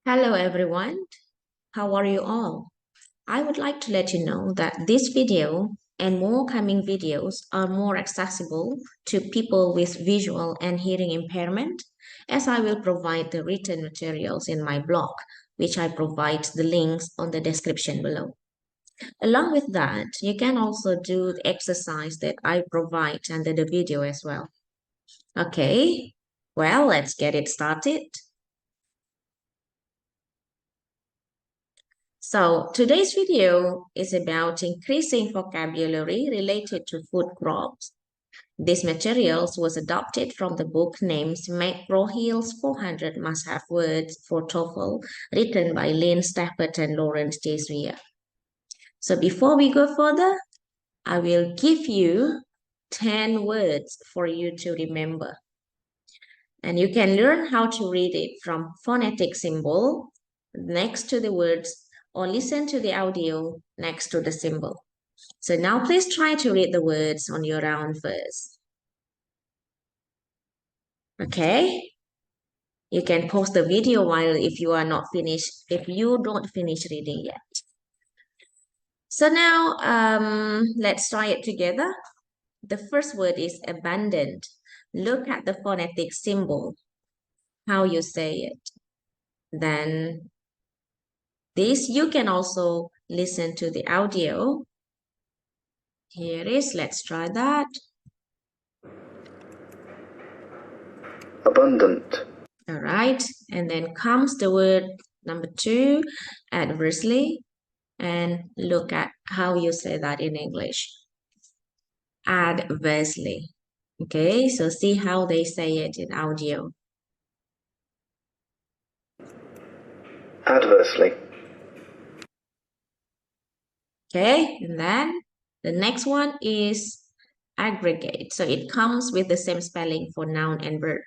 Hello everyone, how are you all? I would like to let you know that this video and more coming videos are more accessible to people with visual and hearing impairment, as I will provide the written materials in my blog, which I provide the links on the description below. Along with that, you can also do the exercise that I provide under the video as well. Okay, well, let's get it started. So today's video is about increasing vocabulary related to food crops. This materials was adopted from the book named McGraw-Hill's 400 Must-Have Words for TOEFL, written by Lynn Stafford and Lawrence Desria. So before we go further, I will give you 10 words for you to remember. And you can learn how to read it from phonetic symbol next to the words or listen to the audio next to the symbol. So now please try to read the words on your own first. Okay? You can pause the video while if you don't finish reading yet. So now let's try it together. The first word is abundant. Look at the phonetic symbol, how you say it. Then this, you can also listen to the audio. Here is, let's try that. Abundant. All right, and then comes the word number 2, adversely, and look at how you say that in English. Adversely. Okay, so see how they say it in audio. Adversely. Okay, and then the next one is aggregate. So it comes with the same spelling for noun and verb.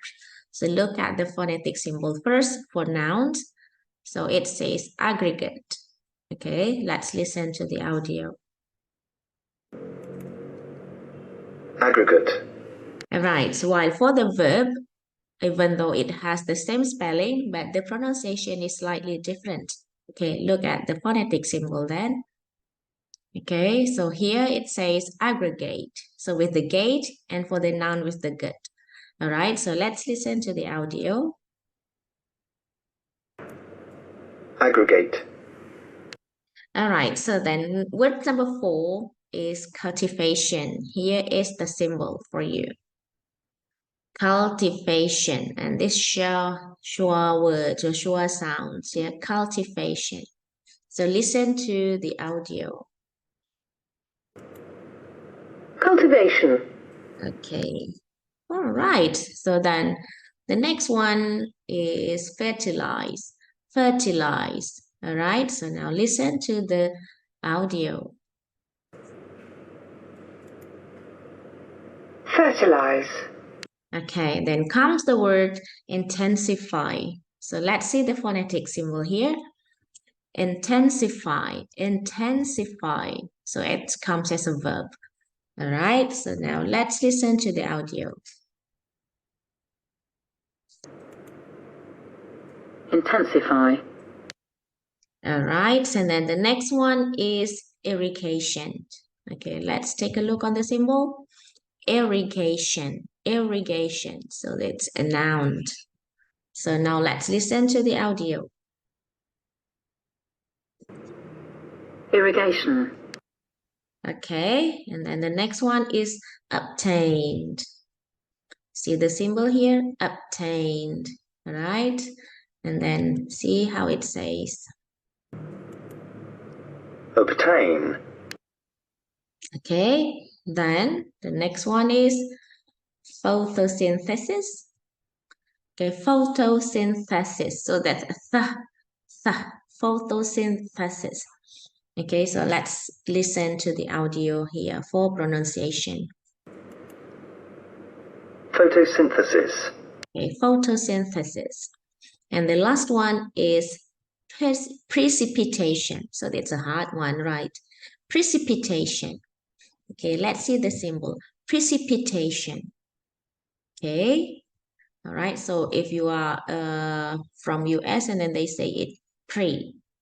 So look at the phonetic symbol first for nouns. So it says aggregate. Okay, let's listen to the audio. Aggregate. All right, so while for the verb, even though it has the same spelling, but the pronunciation is slightly different. Okay, look at the phonetic symbol then. Okay, so here it says aggregate. So with the gate and for the noun with the gut. All right, so let's listen to the audio. Aggregate. All right, so then word number 4 is cultivation. Here is the symbol for you. Cultivation, and this sure words or sure sounds here, cultivation. So listen to the audio. Cultivation. Okay. All right. So then the next one is fertilize. Fertilize. All right. So now listen to the audio. Fertilize. Okay. Then comes the word intensify. So let's see the phonetic symbol here. Intensify. Intensify. So it comes as a verb. All right. So now let's listen to the audio. Intensify. All right, and then the next one is irrigation. Okay, let's take a look on the symbol. Irrigation, irrigation. So it's a noun. So now let's listen to the audio. Irrigation. Okay, and then the next one is obtained. See the symbol here? Obtained. All right, and then see how it says. Obtain. Okay, then the next one is photosynthesis. Okay, photosynthesis. So that's photosynthesis. Okay, so let's listen to the audio here for pronunciation. Photosynthesis. Okay, photosynthesis. And the last one is precipitation. So that's a hard one, right? Precipitation. Okay, let's see the symbol. Precipitation. Okay, All right, so if you are from US and then they say it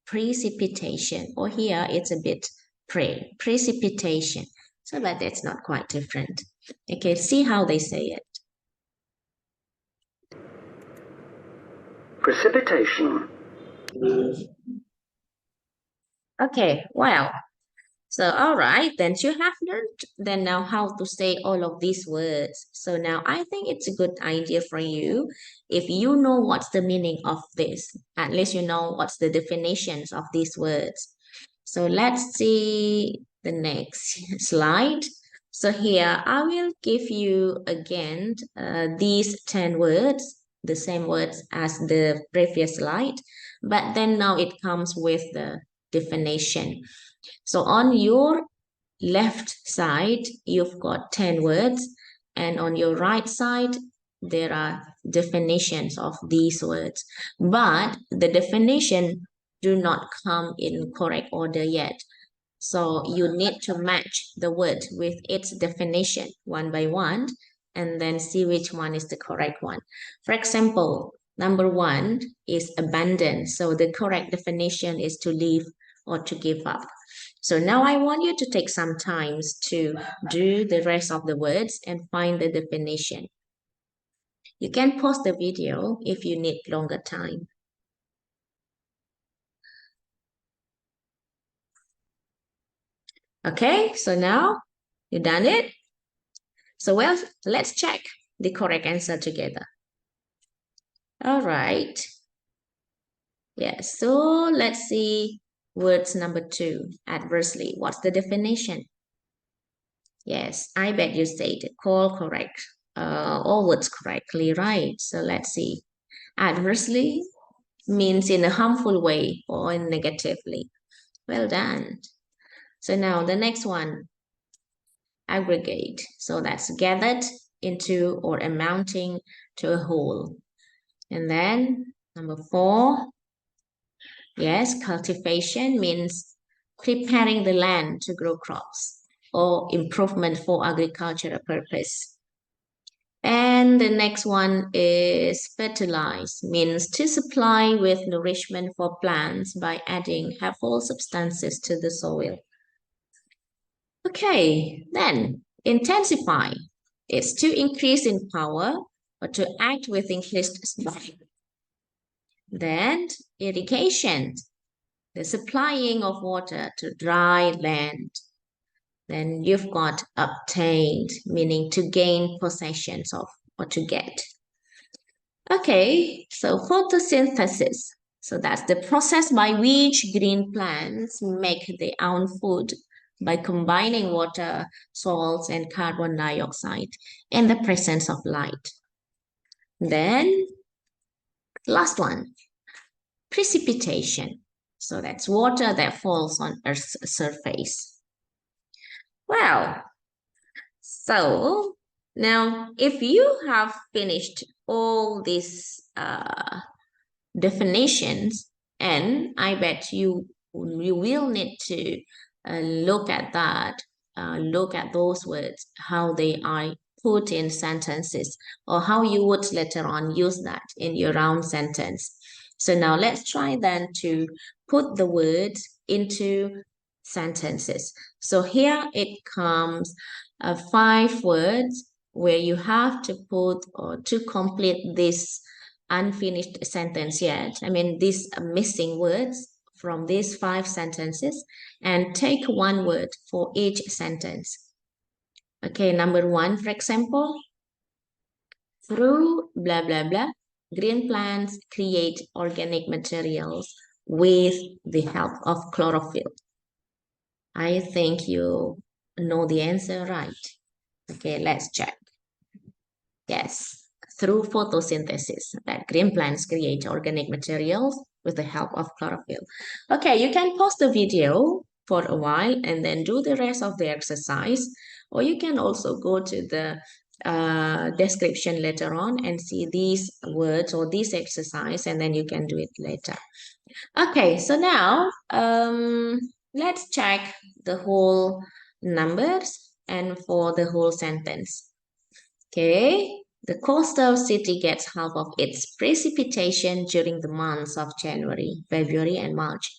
precipitation, or here it's a bit precipitation. So but that's not quite different. Okay, see how they say it. Precipitation. Okay, well, so, all right, then you have learned then now how to say all of these words. So now I think it's a good idea for you if you know what's the meaning of this. At least you know what's the definitions of these words. So let's see the next slide. So here I will give you again these 10 words, the same words as the previous slide, but then now it comes with the definition. So on your left side, you've got 10 words, and on your right side, there are definitions of these words. But the definition do not come in correct order yet. So you need to match the word with its definition one by one, and then see which one is the correct one. For example, number one is abandon. So the correct definition is to leave or to give up. So now I want you to take some time to do the rest of the words and find the definition. You can pause the video if you need longer time. Okay, so now you done it? So well, let's check the correct answer together. All right. Yes, so let's see words number two, adversely. What's the definition? Yes, I bet you said all correct. All words correctly, right? So let's see. Adversely means in a harmful way or negatively. Well done. So now the next one, aggregate. So that's gathered into or amounting to a whole. And then number four, yes, cultivation means preparing the land to grow crops or improvement for agricultural purpose. And the next one is fertilize, means to supply with nourishment for plants by adding helpful substances to the soil. Okay, then intensify is to increase in power or to act with increased speed. Then irrigation, the supplying of water to dry land. Then you've got obtained, meaning to gain possessions of or to get. Okay, so photosynthesis. So that's the process by which green plants make their own food by combining water, salts, and carbon dioxide in the presence of light. Then, last one, precipitation. So that's water that falls on Earth's surface. Well, so now if you have finished all these definitions, and I bet you will need to look at that, look at those words, how they are put in sentences, or how you would later on use that in your own sentence. So now let's try then to put the words into sentences. So here it comes 5 words where you have to put or to complete this unfinished sentence yet. I mean, these missing words from these 5 sentences, and take 1 word for each sentence. Okay, number 1, for example, through blah, blah, blah, green plants create organic materials with the help of chlorophyll. I think you know the answer, right? Okay, let's check. Yes, through photosynthesis, that green plants create organic materials with the help of chlorophyll. Okay, you can pause the video for a while and then do the rest of the exercise, or you can also go to the description later on and see these words or this exercise, and then you can do it later. Okay, so now let's check the whole numbers and for the whole sentence. Okay, The coastal city gets half of its precipitation during the months of January, February, and March.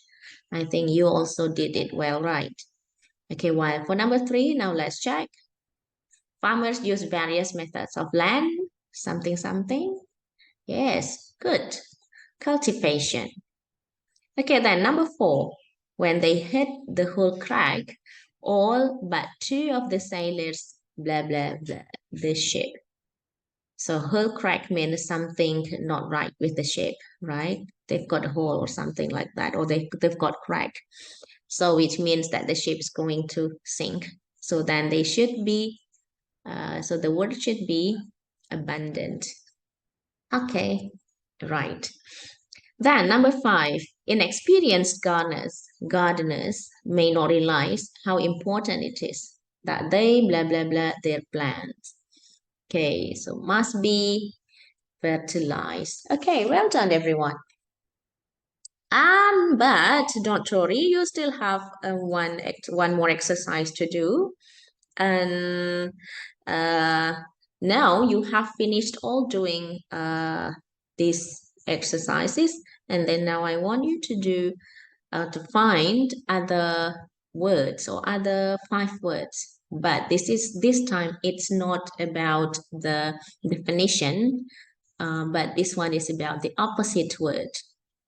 I think you also did it well, right? Okay, while for number 3, now let's check. Farmers use various methods of land, something, something. Yes, good. Cultivation. Okay, then number 4. When they hit the whole crack, all but 2 of the sailors, blah, blah, blah, the ship. So hull crack means something not right with the ship, right? They've got a hole or something like that, or they've got crack. So which means that the ship is going to sink. So then they should be, so the word should be abundant. Okay, right. Then number 5, inexperienced gardeners may not realize how important it is that they blah blah blah their plants. Okay, so must be fertilized. Okay, well done everyone. But don't worry, you still have one more exercise to do. And now you have finished all doing these exercises, and then now I want you to do to find other words or other 5 words. But this time it's not about the definition, but this one is about the opposite word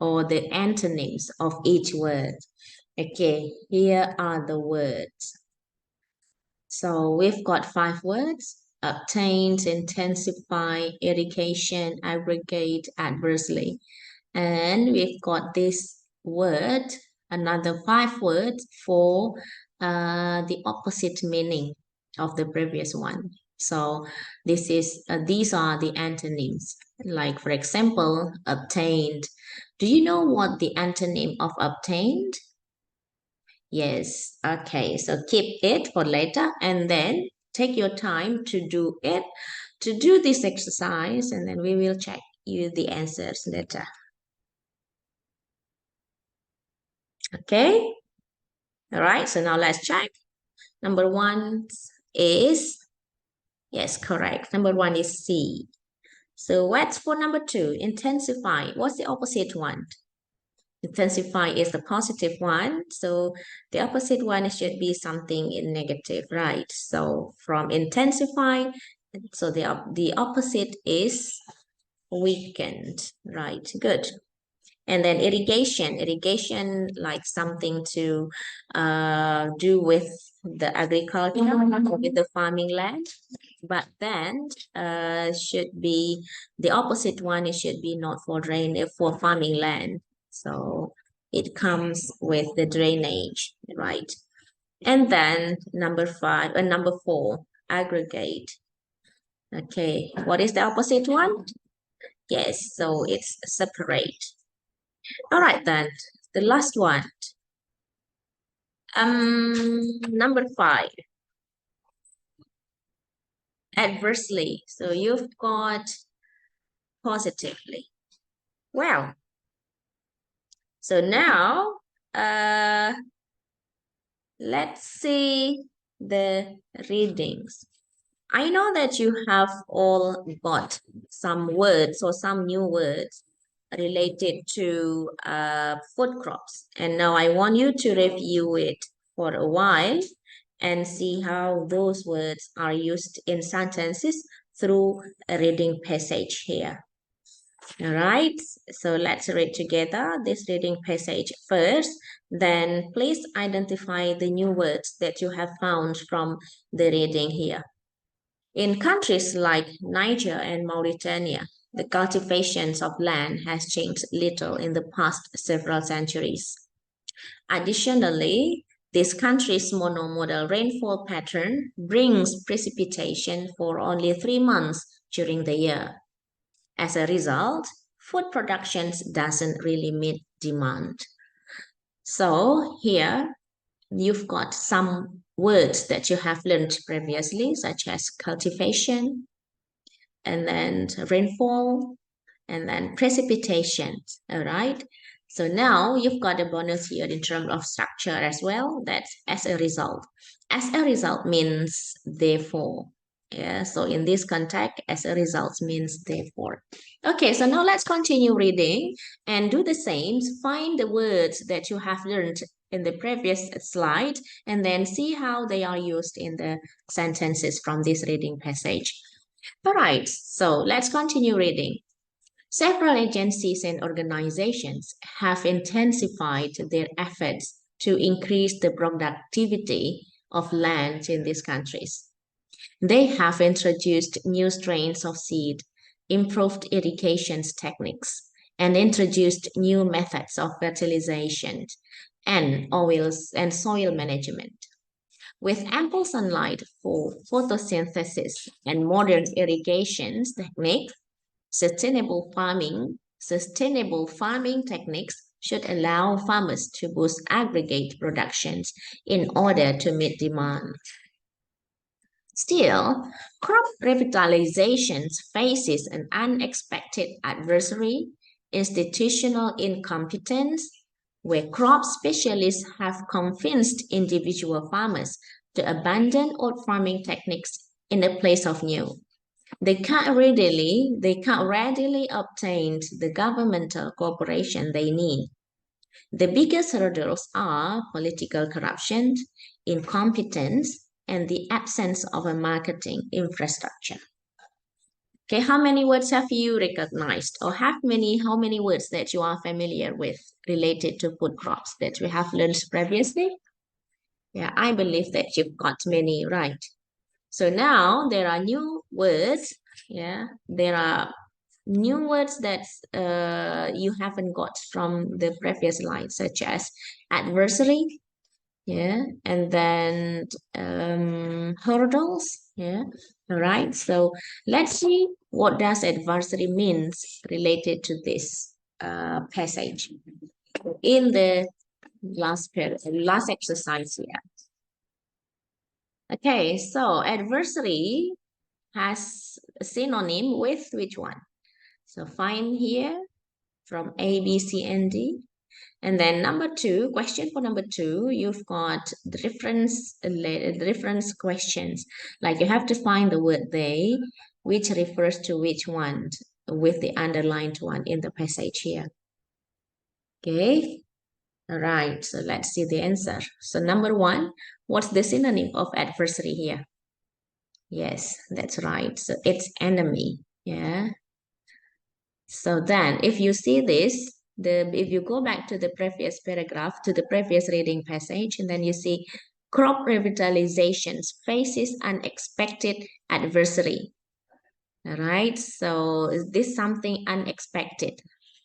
or the antonyms of each word. Okay, here are the words. So we've got 5 words: obtained, intensify, irrigation, aggregate, adversely. And we've got this word, another 5 words for the opposite meaning of the previous one. So these are the antonyms. Like for example, obtained. Do you know what the antonym of obtained? Yes, okay, so keep it for later and then take your time to do it, to do this exercise, and then we will check you the answers later. Okay, all right, so now let's check. Number 1 is, yes, correct. Number 1 is C. So what's for number 2? Intensify. What's the opposite one? Intensify is the positive one. So the opposite one should be something in negative, right? So from intensify, so the opposite is weakened, right? Good. And then irrigation like something to do with the agriculture, with the farming land. But then should be the opposite one. It should be not for for farming land. So it comes with the drainage, right? And then number 4, aggregate. Okay, what is the opposite one? Yes, so it's separate. All right then, the last one. Number 5. Adversely. So you've got positively. Well, so now let's see the readings. I know that you have all got some words or some new words related to food crops. And now I want you to review it for a while and see how those words are used in sentences through a reading passage here. All right, so let's read together this reading passage first. Then please identify the new words that you have found from the reading here. In countries like Niger and Mauritania, the cultivations of land has changed little in the past several centuries. Additionally, this country's monomodal rainfall pattern brings precipitation for only 3 months during the year. As a result, food production doesn't really meet demand. So here, you've got some words that you have learned previously, such as cultivation, and then rainfall, and then precipitation, all right? So now you've got a bonus here in terms of structure as well. That's as a result. As a result means therefore. Yeah, so in this context, as a result means therefore. Okay, so now let's continue reading and do the same. Find the words that you have learned in the previous slide and then see how they are used in the sentences from this reading passage. All right, so let's continue reading. Several agencies and organizations have intensified their efforts to increase the productivity of land in these countries. They have introduced new strains of seed, improved irrigation techniques, and introduced new methods of fertilization and oils and soil management. With ample sunlight for photosynthesis and modern irrigation techniques, sustainable farming techniques should allow farmers to boost aggregate productions in order to meet demand. Still, crop revitalization faces an unexpected adversary, institutional incompetence, where crop specialists have convinced individual farmers to abandon old farming techniques in the place of new. They can't readily obtain the governmental cooperation they need. The biggest hurdles are political corruption, incompetence, and the absence of a marketing infrastructure. Okay, how many words have you recognized, or how many words that you are familiar with related to food crops that we have learned previously? Yeah, I believe that you've got many, right? So now there are new words. Yeah, there are new words that you haven't got from the previous line, such as adversary, yeah, and then hurdles, yeah. All right, so let's see what does adversary means related to this passage in the last exercise here. Okay, so adversary has a synonym with which one? So find here from A, B, C, and D. And then number two, question for number two, you've got the reference questions. Like you have to find the word they, which refers to which one with the underlined one in the passage here. Okay. All right. So let's see the answer. So number one, what's the synonym of adversary here? Yes, that's right. So it's enemy. Yeah. So then if you see this, if you go back to the previous paragraph, to the previous reading passage, and then you see crop revitalizations faces unexpected adversary. All right, so is this something unexpected,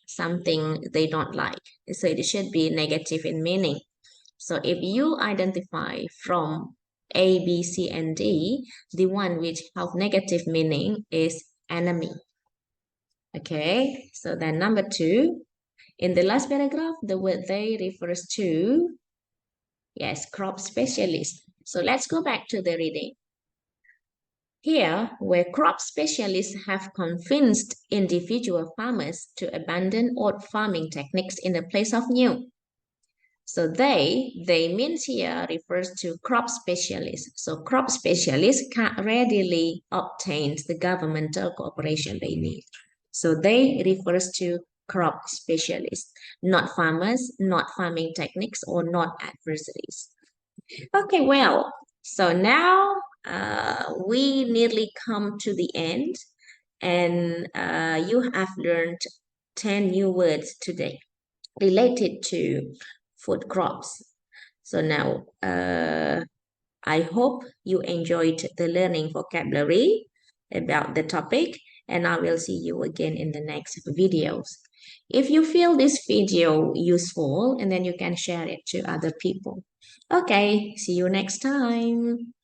something they don't like? So it should be negative in meaning. So if you identify from A, B, C, and D, the one which have negative meaning is enemy. Okay, so then number two, in the last paragraph, the word they refers to, yes, crop specialist. So let's go back to the reading. Here, where crop specialists have convinced individual farmers to abandon old farming techniques in the place of new. So they means here refers to crop specialists. So crop specialists can't readily obtain the governmental cooperation they need. So they refers to crop specialists, not farmers, not farming techniques, or not adversaries. Okay, well, so now we nearly come to the end, and you have learned 10 new words today related to food crops. So now I hope you enjoyed the learning vocabulary about the topic, and I will see you again in the next videos. If you feel this video useful, and then you can share it to other people. Okay, see you next time.